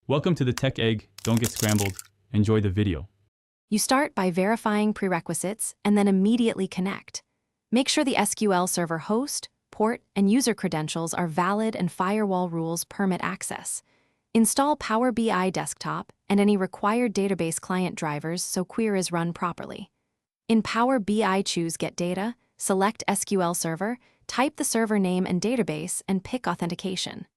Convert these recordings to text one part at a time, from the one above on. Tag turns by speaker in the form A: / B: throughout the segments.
A: Welcome to the Tech Egg. Don't get scrambled. Enjoy the video.
B: You start by verifying prerequisites and then immediately connect. Make sure the SQL Server host, port, and user credentials are valid and firewall rules permit access. Install Power BI Desktop and any required database client drivers so queries run properly. In Power BI, choose Get Data, select SQL Server, type the server name and database, and pick Authentication.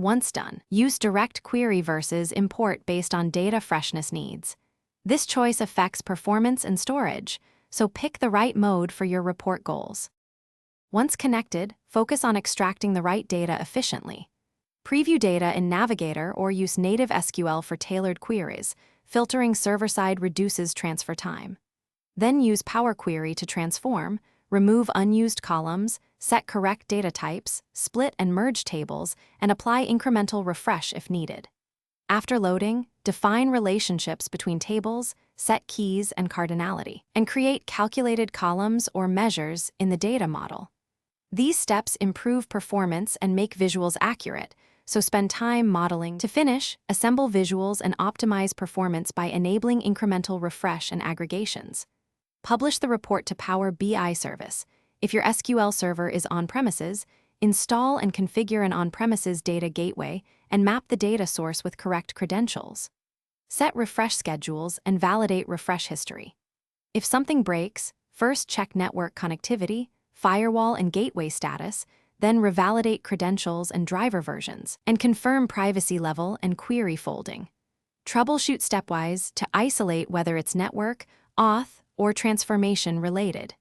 B: Once done, use Direct Query versus Import based on data freshness needs. This choice affects performance and storage, so pick the right mode for your report goals. Once connected, focus on extracting the right data efficiently. Preview data in Navigator or use native SQL for tailored queries. Filtering server-side reduces transfer time. Then use Power Query to transform, remove unused columns, set correct data types, split and merge tables, and apply incremental refresh if needed. After loading, define relationships between tables, set keys and cardinality, and create calculated columns or measures in the data model. These steps improve performance and make visuals accurate, so spend time modeling. To finish, assemble visuals and optimize performance by enabling incremental refresh and aggregations. Publish the report to Power BI service. If your SQL Server is on-premises, install and configure an on-premises data gateway and map the data source with correct credentials. Set refresh schedules and validate refresh history. If something breaks, first check network connectivity, firewall and gateway status, then revalidate credentials and driver versions, and confirm privacy level and query folding. Troubleshoot stepwise to isolate whether it's network, auth, or transformation related.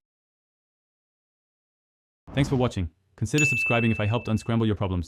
A: Thanks for watching. Consider subscribing if I helped unscramble your problems.